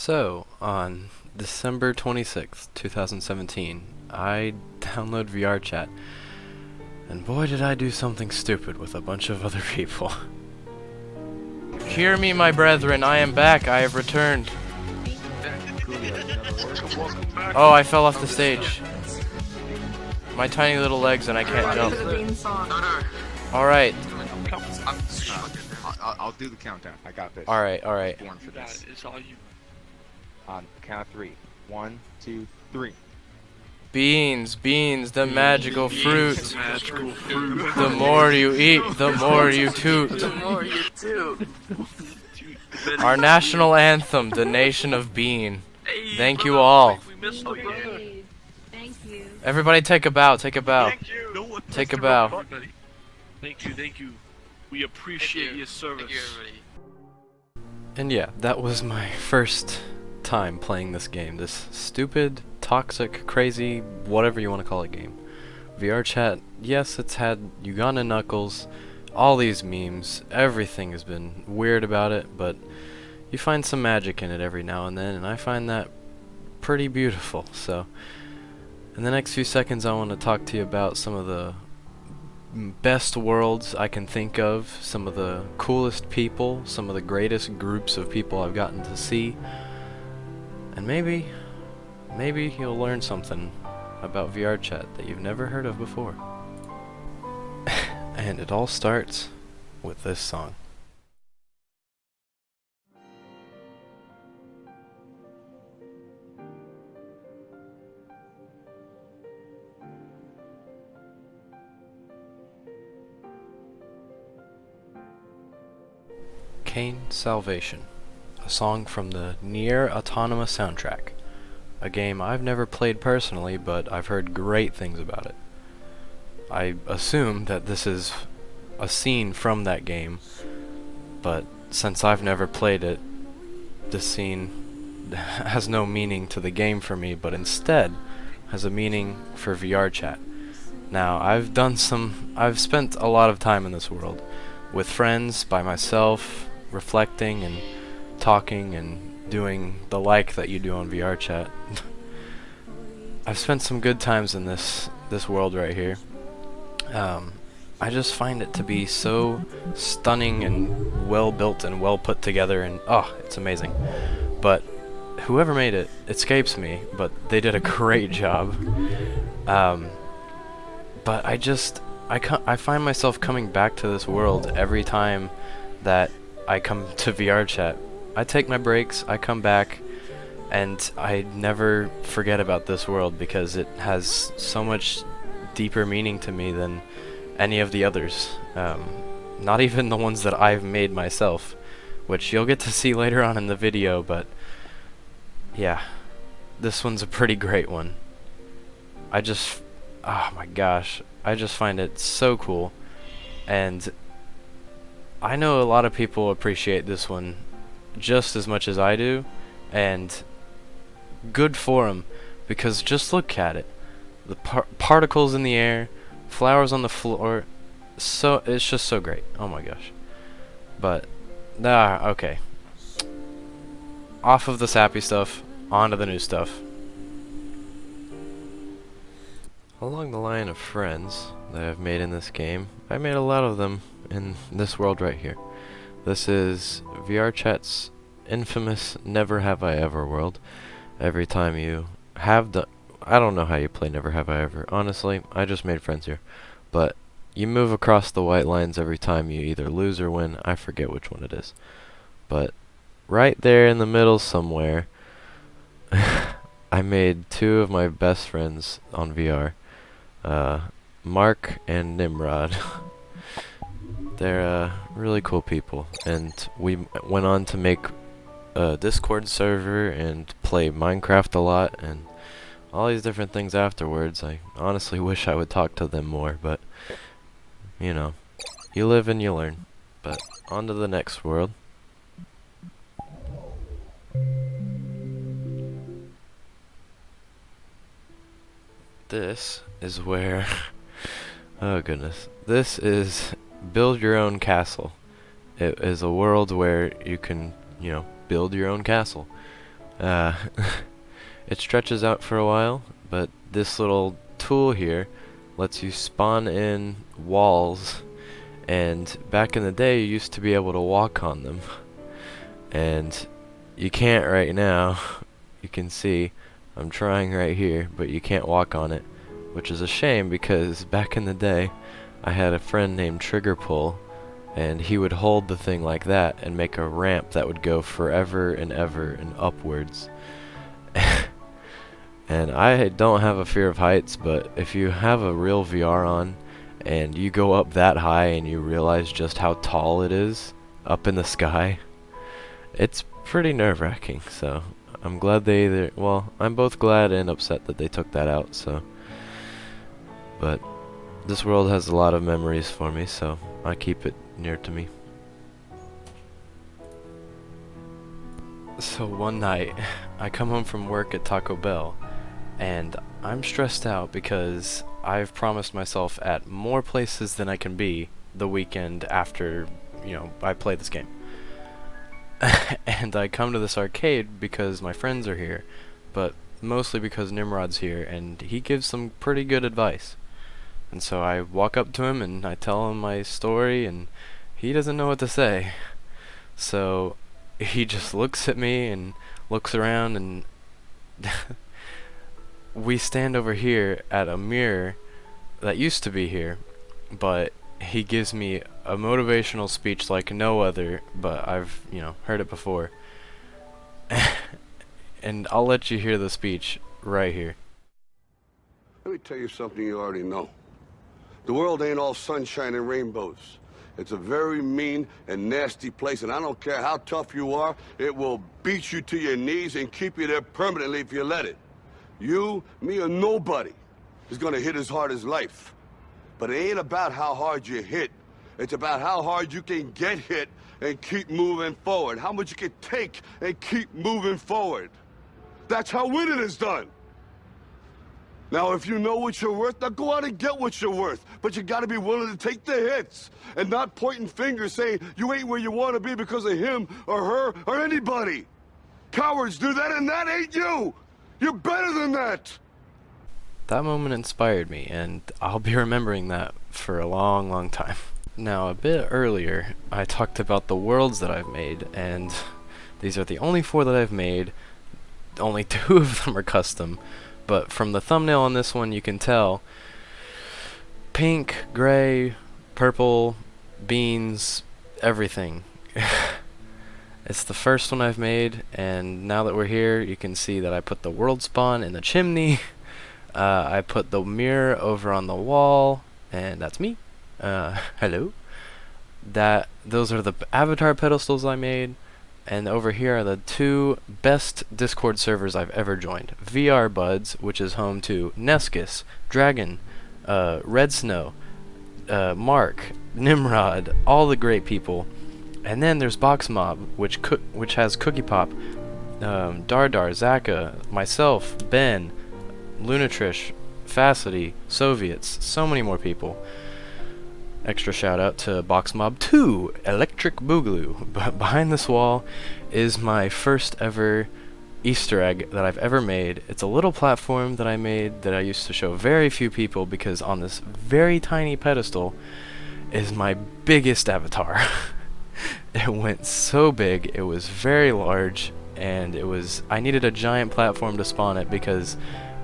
So, on December 26th, 2017, I download VRChat, and boy did I do something stupid with a bunch of other people. Hear me, my brethren, I am back, I have returned. Oh, I fell off the stage. My tiny little legs and I can't jump. Alright. I'll do the countdown. I got this. Alright. Born for this. It's all you. On the count of 3. 1, 2, 3. Beans, the magical fruit. The magical fruit. The more you eat, the more you toot. The more you do. Our national anthem, the nation of bean. Hey, Thank you brother, all. We missed the brother. Hey, thank you. Everybody take a bow, take a bow. Thank you. No one Take a missed bow. everybody. Thank you. We appreciate your service. And yeah, that was my first time playing this game. This stupid, toxic, crazy, whatever you want to call it game. VRChat, yes, it's had Uganda Knuckles, all these memes, everything has been weird about it, but you find some magic in it every now and then, and I find that pretty beautiful. So, in the next few seconds I want to talk to you about some of the best worlds I can think of, some of the coolest people, some of the greatest groups of people I've gotten to see, and maybe you'll learn something about VRChat that you've never heard of before. And it all starts with this song. Cains Salvation, a song from the Nier Automata soundtrack, a game I've never played personally, but I've heard great things about it. I assume that this is a scene from that game, but since I've never played it, this scene has no meaning to the game for me, but instead has a meaning for VRChat. Now, I've spent a lot of time in this world, with friends, by myself, reflecting and talking and doing the like that you do on VRChat. I've spent some good times in this world right here. I just find it to be so stunning and well built and well put together, and it's amazing. But whoever made it escapes me, but they did a great job. But I find myself coming back to this world every time that I come to VRChat. I take my breaks, I come back, and I never forget about this world because it has so much deeper meaning to me than any of the others. Not even the ones that I've made myself, which you'll get to see later on in the video, but yeah, this one's a pretty great one. Oh my gosh, I just find it so cool, and I know a lot of people appreciate this one just as much as I do, and good for them, because just look at it. The particles in the air, flowers on the floor, so it's just so great. Oh my gosh. But, okay. Off of the sappy stuff, onto the new stuff. Along the line of friends that I've made in this game, I made a lot of them in this world right here. This is VRChat's infamous Never Have I Ever world. Every time you have done, I don't know how you play Never Have I Ever. Honestly, I just made friends here. But you move across the white lines every time you either lose or win. I forget which one it is. But right there in the middle somewhere, I made two of my best friends on VR. Mark and Nimrod. They're really cool people, and we went on to make a Discord server and play Minecraft a lot and all these different things afterwards. I honestly wish I would talk to them more, but you know, you live and you learn. But on to the next world. This is where oh goodness. This is build your own castle. It is a world where you can, build your own castle. Uh, it stretches out for a while, but this little tool here lets you spawn in walls, and back in the day you used to be able to walk on them, and you can't right now. You can see I'm trying right here, but you can't walk on it, which is a shame because back in the day I had a friend named Trigger Pull, and he would hold the thing like that and make a ramp that would go forever and ever and upwards. And I don't have a fear of heights, but if you have a real VR on and you go up that high and you realize just how tall it is up in the sky, it's pretty nerve-wracking. So I'm glad they either, well, I'm both glad and upset that they took that out, so. But this world has a lot of memories for me, so I keep it near to me. So one night, I come home from work at Taco Bell, and I'm stressed out because I've promised myself at more places than I can be the weekend after, I play this game. And I come to this arcade because my friends are here, but mostly because Nimrod's here, and he gives some pretty good advice. And so I walk up to him and I tell him my story, and he doesn't know what to say. So he just looks at me and looks around, and we stand over here at a mirror that used to be here, but he gives me a motivational speech like no other, but I've, heard it before. And I'll let you hear the speech right here. Let me tell you something you already know. The world ain't all sunshine and rainbows. It's a very mean and nasty place, and I don't care how tough you are, it will beat you to your knees and keep you there permanently if you let it. You, me, or nobody is gonna hit as hard as life. But it ain't about how hard you hit. It's about how hard you can get hit and keep moving forward. How much you can take and keep moving forward. That's how winning is done. Now, if you know what you're worth, now go out and get what you're worth. But you gotta be willing to take the hits and not pointing fingers saying you ain't where you wanna be because of him or her or anybody. Cowards do that, and that ain't you. You're better than that. That moment inspired me, and I'll be remembering that for a long, long time. Now, a bit earlier, I talked about the worlds that I've made, and these are the only 4 that I've made. Only 2 of them are custom, but from the thumbnail on this one, you can tell pink, gray, purple, beans, everything. It's the first one I've made, and now that we're here, you can see that I put the world spawn in the chimney. I put the mirror over on the wall, and that's me. Hello. Those are the avatar pedestals I made, and over here are the 2 best Discord servers I've ever joined. VR Buds, which is home to Nescus, Dragon, Red Snow, Mark, Nimrod, all the great people. And then there's Box Mob, which has Cookie Pop, Dardar, Zaka, myself, Ben, Lunatrish, Facity, Soviets, so many more people. Extra shout out to Box Mob 2, Electric Boogaloo. But behind this wall is my first ever Easter egg that I've ever made. It's a little platform that I made that I used to show very few people because on this very tiny pedestal is my biggest avatar. It went so big, it was very large, and I needed a giant platform to spawn it because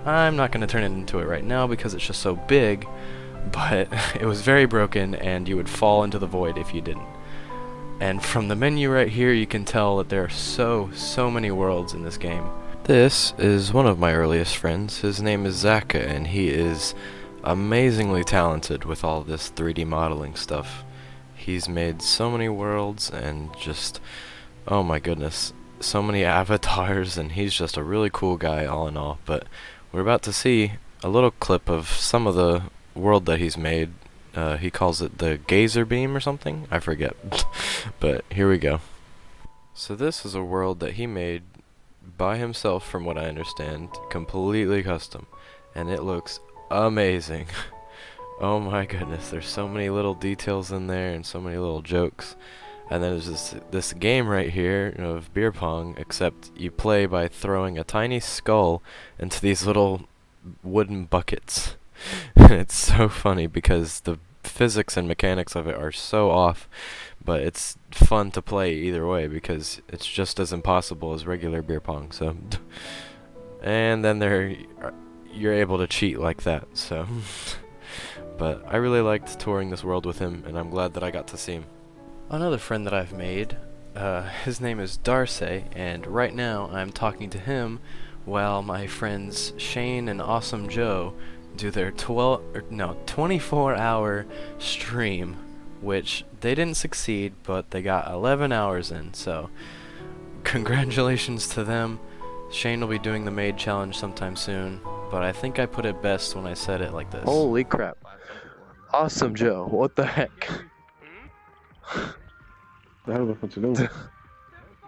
I'm not going to turn it into it right now because it's just so big, but it was very broken and you would fall into the void if you didn't. And from the menu right here, you can tell that there are so many worlds in this game. This is one of my earliest friends. His name is Zaka, and he is amazingly talented with all this 3D modeling stuff. He's made so many worlds and just, oh my goodness, so many avatars, and he's just a really cool guy all in all. But we're about to see a little clip of some of the world that he's made. He calls it the Gazer Beam or something, I forget. But here we go. So this is a world that he made by himself, from what I understand, completely custom, and it looks amazing. Oh my goodness, there's so many little details in there and so many little jokes. And then there's this game right here of beer pong, except you play by throwing a tiny skull into these little wooden buckets. And it's so funny because the physics and mechanics of it are so off, but it's fun to play either way because it's just as impossible as regular beer pong. So, and then you're able to cheat like that. So, but I really liked touring this world with him, and I'm glad that I got to see him. Another friend that I've made, his name is Darcy, and right now I'm talking to him while my friends Shane and Awesome Joe do their 24-hour stream, which they didn't succeed, but they got 11 hours in, so congratulations to them. Shane will be doing the maid challenge sometime soon, but I think I put it best when I said it like this. Holy crap. Awesome Joe, what the heck?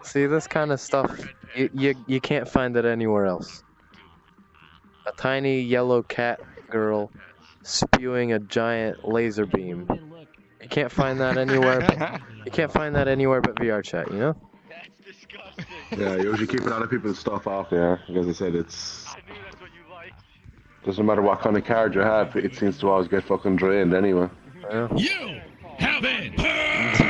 See, this kind of stuff, you can't find it anywhere else. A tiny yellow cat girl spewing a giant laser beam. You can't find that anywhere. You can't find that anywhere but VRChat, you know? That's disgusting. Yeah, you usually keep a lot of people's stuff out there, because I said it's... I knew that's what you like. Doesn't matter what kind of card you have, it seems to always get fucking drained anyway. Yeah. You have been burned.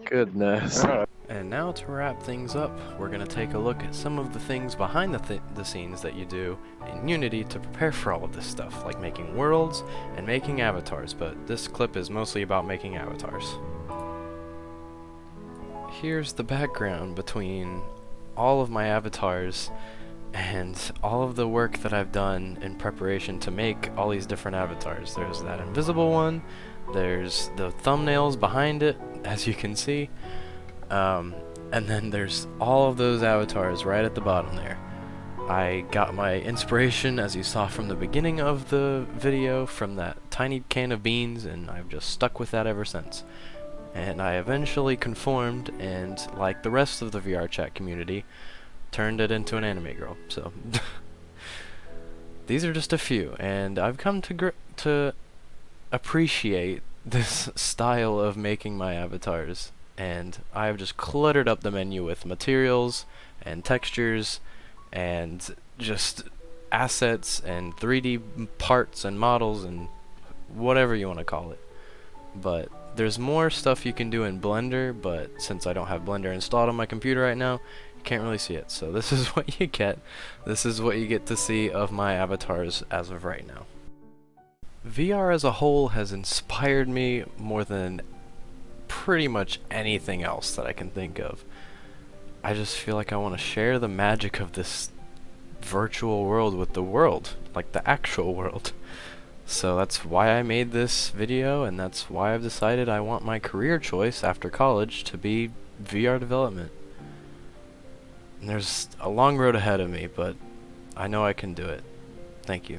Goodness. And now to wrap things up, we're going to take a look at some of the things behind the scenes that you do in Unity to prepare for all of this stuff, like making worlds and making avatars, but this clip is mostly about making avatars. Here's the background between all of my avatars and all of the work that I've done in preparation to make all these different avatars. There's that invisible one, there's the thumbnails behind it, as you can see, and then there's all of those avatars right at the bottom there. I got my inspiration, as you saw from the beginning of the video, from that tiny can of beans, and I've just stuck with that ever since. And I eventually conformed, and like the rest of the VRChat community, turned it into an anime girl. So these are just a few, and I've come to appreciate this style of making my avatars, and I've just cluttered up the menu with materials and textures and just assets and 3D parts and models and whatever you want to call it. But there's more stuff you can do in Blender, but since I don't have Blender installed on my computer right now, you can't really see it. So this is what you get. This is what you get to see of my avatars as of right now. VR as a whole has inspired me more than pretty much anything else that I can think of. I just feel like I want to share the magic of this virtual world with the world, like the actual world. So that's why I made this video, and that's why I've decided I want my career choice after college to be VR development. And there's a long road ahead of me, but I know I can do it. Thank you.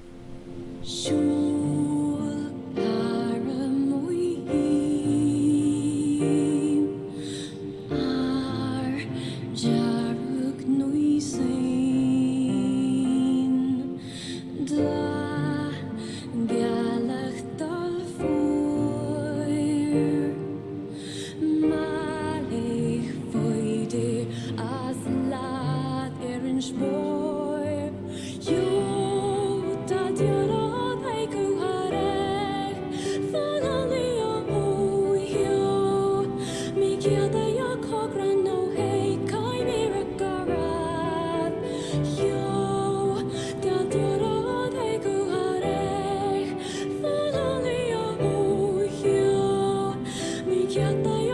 Quieta